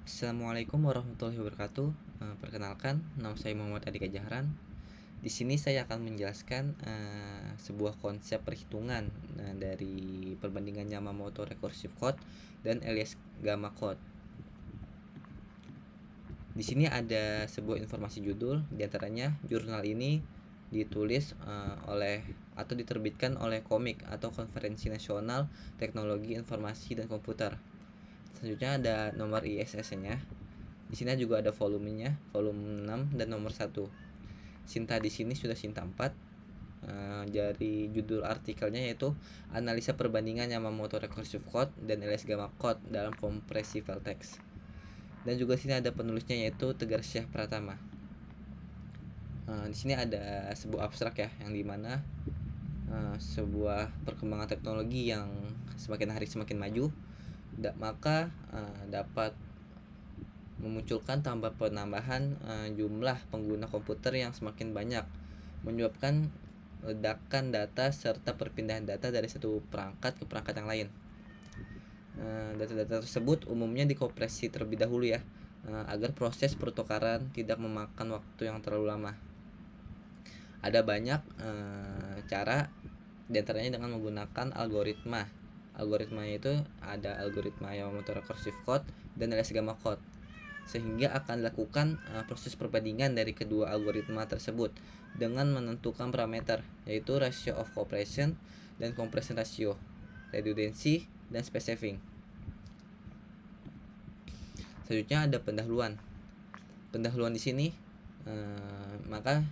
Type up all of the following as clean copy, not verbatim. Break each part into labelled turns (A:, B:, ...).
A: Assalamualaikum warahmatullahi wabarakatuh. Perkenalkan, nama saya Muhammad Adi Kajahran. Di sini saya akan menjelaskan sebuah konsep perhitungan dari perbandingan Yamamoto Recursive Code dan Elias Gamma Code. Di sini ada sebuah informasi judul, diantaranya jurnal ini ditulis oleh atau diterbitkan oleh Komik atau Konferensi Nasional Teknologi Informasi dan Komputer. Selanjutnya ada nomor ISSN-nya. Di sini juga ada volumenya, volume 6 dan nomor 1. Sinta di sini sudah Sinta 4. Dari judul artikelnya yaitu analisa perbandingan Yamamoto Recursive Code dan Elias Gamma Code dalam kompresi file text. Dan juga di sini ada penulisnya yaitu Tegar Syah Pratama. Di sini ada sebuah abstrak ya, yang dimana sebuah perkembangan teknologi yang semakin hari semakin maju, maka dapat memunculkan penambahan jumlah pengguna komputer yang semakin banyak, menyebabkan ledakan data serta perpindahan data dari satu perangkat ke perangkat yang lain. Data-data tersebut umumnya dikompresi terlebih dahulu ya, agar proses pertukaran tidak memakan waktu yang terlalu lama. Ada banyak cara, diantaranya dengan menggunakan algoritma. Algoritmanya itu ada algoritma Yamamoto Recursive Code dan Elias Gamma Code, sehingga akan dilakukan proses perbandingan dari kedua algoritma tersebut dengan menentukan parameter, yaitu ratio of compression dan compression ratio, redundancy, dan spacing. Selanjutnya ada pendahuluan. Pendahuluan di sini maka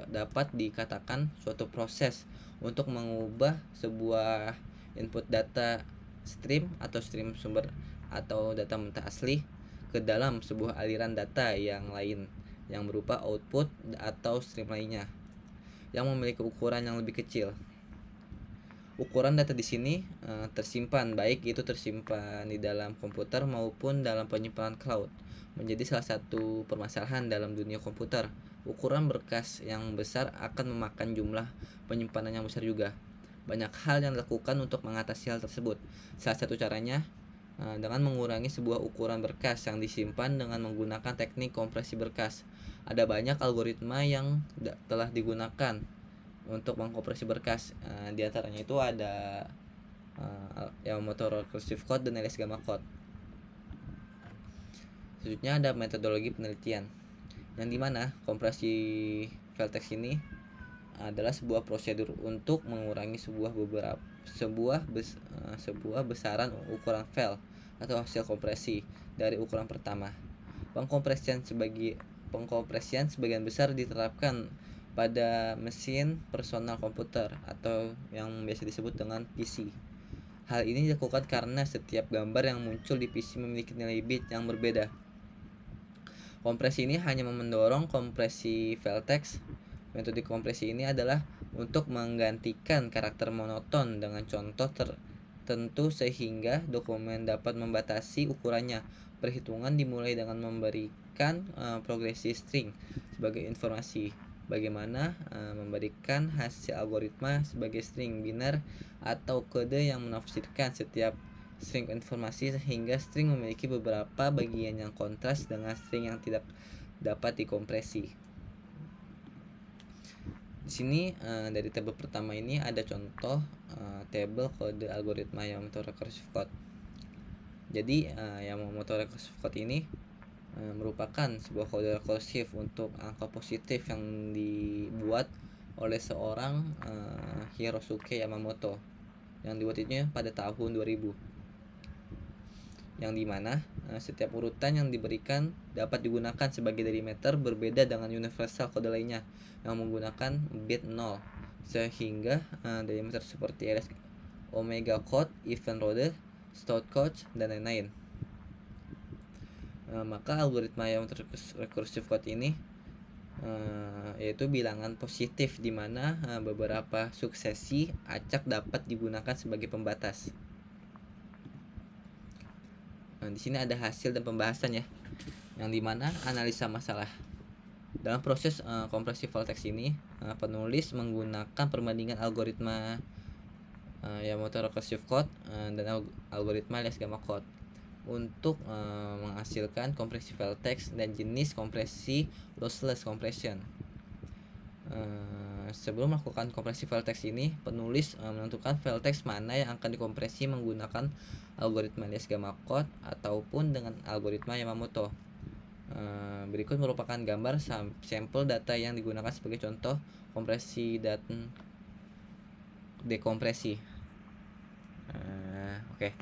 A: dapat dikatakan suatu proses untuk mengubah sebuah input data stream atau stream sumber atau data mentah asli ke dalam sebuah aliran data yang lain yang berupa output atau stream lainnya yang memiliki ukuran yang lebih kecil. Ukuran data di sini tersimpan, baik itu tersimpan di dalam komputer maupun dalam penyimpanan cloud, menjadi salah satu permasalahan dalam dunia komputer. Ukuran berkas yang besar akan memakan jumlah penyimpanan yang besar juga. Banyak hal yang dilakukan untuk mengatasi hal tersebut. Salah satu caranya dengan mengurangi sebuah ukuran berkas yang disimpan dengan menggunakan teknik kompresi berkas. Ada banyak algoritma yang telah digunakan untuk mengkompresi berkas. Di antaranya itu ada Yamamoto Recursive Code dan Elias Gamma Code. Selanjutnya ada metodologi penelitian, yang dimana kompresi file text ini adalah sebuah prosedur untuk mengurangi sebuah besaran ukuran file atau hasil kompresi dari ukuran pertama. Pengkompresian sebagian besar diterapkan pada mesin personal komputer atau yang biasa disebut dengan PC. Hal ini dilakukan karena setiap gambar yang muncul di PC memiliki nilai bit yang berbeda. Kompresi ini hanya mendorong kompresi file text. Metode kompresi ini adalah untuk menggantikan karakter monoton dengan contoh tertentu sehingga dokumen dapat membatasi ukurannya. Perhitungan dimulai dengan memberikan progresi string sebagai informasi, bagaimana memberikan hasil algoritma sebagai string biner atau kode yang menafsirkan setiap string informasi, sehingga string memiliki beberapa bagian yang kontras dengan string yang tidak dapat dikompresi. Di sini dari tabel pertama ini ada contoh tabel kode algoritma Yamamoto Recursive Code. Jadi Yamamoto Recursive Code ini merupakan sebuah kode rekursif untuk angka positif yang dibuat oleh seorang Hirosuke Yamamoto, yang dibuatnya pada tahun 2000, yang dimana setiap urutan yang diberikan dapat digunakan sebagai delimiter, berbeda dengan universal kode lainnya yang menggunakan bit 0, sehingga delimiter seperti LS Omega code, event loader, stout code, dan lain-lain. Maka algoritma yang recursive code ini yaitu bilangan positif, di mana beberapa suksesi acak dapat digunakan sebagai pembatas. Di sini ada hasil dan pembahasan ya, yang dimana analisa masalah. Dalam proses kompresi file text ini, penulis menggunakan perbandingan algoritma Yamamoto Recursive Code dan algoritma Elias Gamma Code. untuk menghasilkan kompresi file text dan jenis kompresi lossless compression. Sebelum melakukan kompresi file text ini, penulis menentukan file text mana yang akan dikompresi menggunakan algoritma Elias-Gamakot ataupun dengan algoritma Yamamoto. Berikut merupakan gambar sampel data yang digunakan sebagai contoh kompresi dan dekompresi. Oke.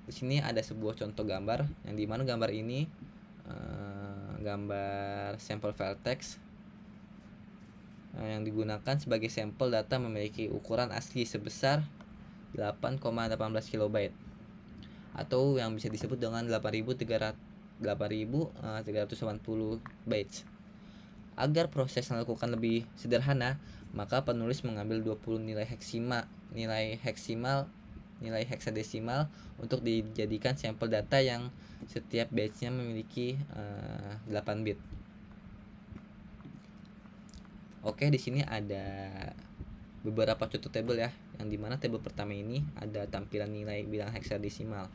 A: Di sini ada sebuah contoh gambar yang dimana gambar ini gambar sampel file text yang digunakan sebagai sampel data memiliki ukuran asli sebesar 8,18 kilobyte atau yang bisa disebut dengan 8.380 bytes. Agar proses dilakukan lebih sederhana, maka penulis mengambil 20 nilai heksadesimal untuk dijadikan sampel data yang setiap bytes-nya memiliki 8 bit. Oke, di sini ada beberapa contoh tabel ya, yang dimana tabel pertama ini ada tampilan nilai bilang heksadesimal,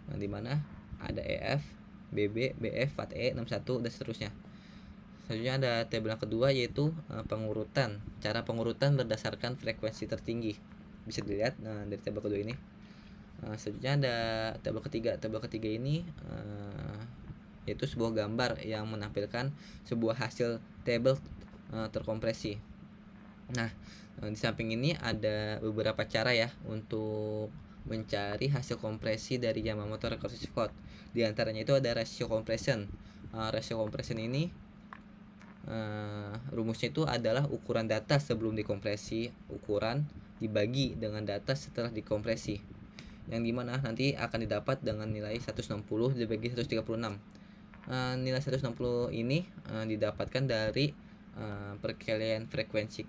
A: yang dimana ada EF, BB, BF, FATE, 61 dan seterusnya. Selanjutnya ada tabel yang kedua yaitu pengurutan. Cara pengurutan berdasarkan frekuensi tertinggi. Bisa dilihat dari tabel kedua ini. Selanjutnya ada tabel ketiga. Tabel ketiga ini yaitu sebuah gambar yang menampilkan sebuah hasil tabel terkompresi. Nah, di samping ini ada beberapa cara ya untuk mencari hasil kompresi dari Yamamoto Recursive Code. Di antaranya itu ada ratio compression. Ratio compression ini rumusnya itu adalah ukuran data sebelum dikompresi, ukuran dibagi dengan data setelah dikompresi, yang dimana nanti akan didapat dengan nilai 160 dibagi 136. Nilai 160 ini didapatkan dari perkalian frekuensi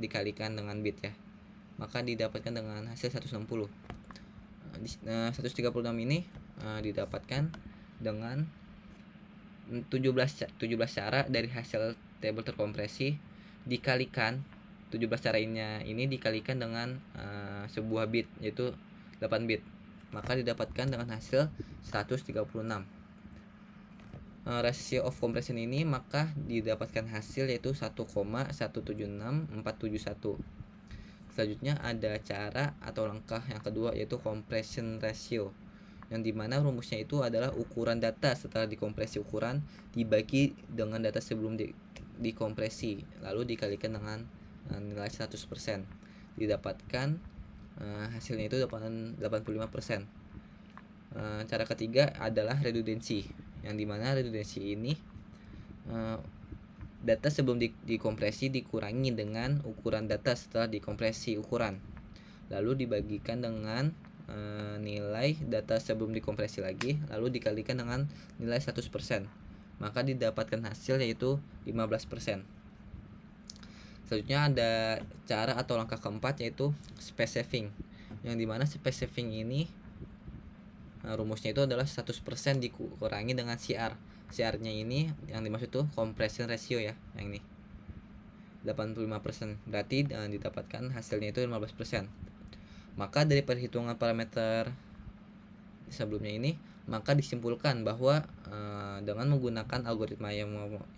A: dikalikan dengan bit ya, maka didapatkan dengan hasil 160. 136 ini didapatkan dengan 17 cara dari hasil tabel terkompresi dikalikan 17 caranya ini dikalikan dengan sebuah bit yaitu 8 bit, maka didapatkan dengan hasil 136. Ratio of compression ini maka didapatkan hasil yaitu 1,176471. Selanjutnya ada cara atau langkah yang kedua yaitu compression ratio, yang dimana rumusnya itu adalah ukuran data setelah dikompresi ukuran dibagi dengan data sebelum dikompresi lalu dikalikan dengan nilai 100%, didapatkan hasilnya itu 85%. Cara ketiga adalah redundancy, yang dimana redundancy ini data sebelum dikompresi dikurangi dengan ukuran data setelah dikompresi ukuran lalu dibagikan dengan nilai data sebelum dikompresi lagi lalu dikalikan dengan nilai 100%, maka didapatkan hasil yaitu 15%. Selanjutnya ada cara atau langkah keempat yaitu space saving, yang dimana space saving ini rumusnya itu adalah 100% dikurangi dengan CR. CR-nya ini yang dimaksud tuh compression ratio ya, yang ini 85%, berarti didapatkan hasilnya itu 15%. Maka dari perhitungan parameter sebelumnya ini, maka disimpulkan bahwa dengan menggunakan algoritma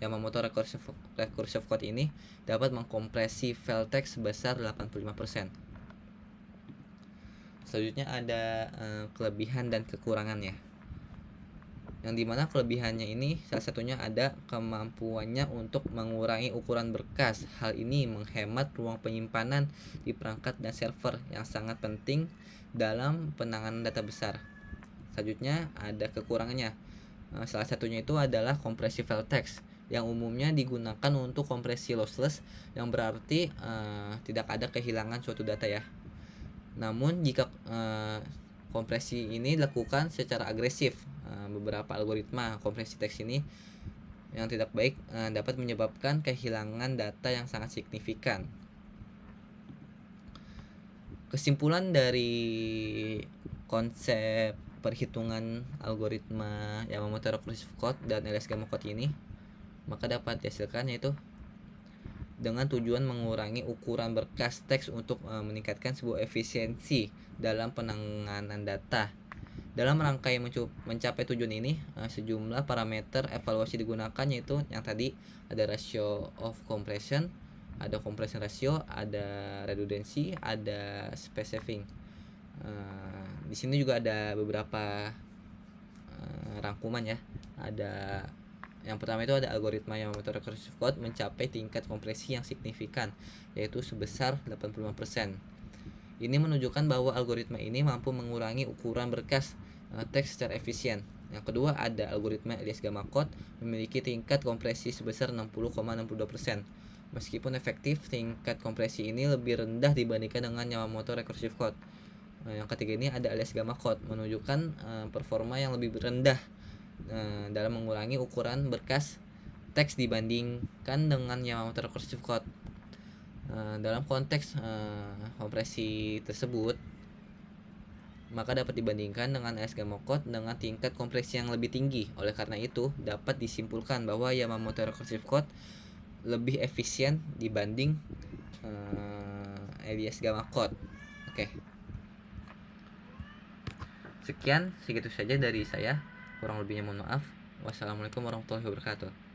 A: Yamamoto Recursive Code ini dapat mengkompresi file text sebesar 85%. Selanjutnya ada kelebihan dan kekurangannya, yang dimana kelebihannya ini salah satunya ada kemampuannya untuk mengurangi ukuran berkas. Hal ini menghemat ruang penyimpanan di perangkat dan server yang sangat penting dalam penanganan data besar. Selanjutnya ada kekurangannya, salah satunya itu adalah kompresi file text yang umumnya digunakan untuk kompresi lossless, yang berarti tidak ada kehilangan suatu data ya. Namun jika kompresi ini dilakukan secara agresif, beberapa algoritma kompresi teks ini yang tidak baik dapat menyebabkan kehilangan data yang sangat signifikan. Kesimpulan dari konsep perhitungan algoritma Yamamoto Recursive Code dan Elias-Gamakot ini, maka dapat dihasilkan yaitu dengan tujuan mengurangi ukuran berkas teks untuk meningkatkan sebuah efisiensi dalam penanganan data Dalam rangkai mencapai tujuan ini, sejumlah parameter evaluasi digunakan, yaitu yang tadi ada ratio of compression, ada compression ratio, ada redundancy, ada space saving. Di sini juga ada beberapa rangkuman ya. Ada yang pertama itu ada algoritma Yamamoto Recursive Code mencapai tingkat kompresi yang signifikan, yaitu sebesar 85%. Ini menunjukkan bahwa algoritma ini mampu mengurangi ukuran berkas teks secara efisien. Yang kedua ada algoritma Elias-Gamakot memiliki tingkat kompresi sebesar 60,62%. Meskipun efektif, tingkat kompresi ini lebih rendah dibandingkan dengan Yamamoto Recursive Code. Yang ketiga ini ada Elias-Gamakot menunjukkan performa yang lebih rendah dalam mengurangi ukuran berkas teks dibandingkan dengan Yamamoto Recursive Code. Dalam konteks kompresi tersebut, maka dapat dibandingkan dengan Elias-Gamakot dengan tingkat kompresi yang lebih tinggi. Oleh karena itu, dapat disimpulkan bahwa Yamamoto Recursive Code lebih efisien dibanding Elias-Gamakot. Oke. Sekian, segitu saja dari saya. Kurang lebihnya mohon maaf. Wassalamualaikum warahmatullahi wabarakatuh.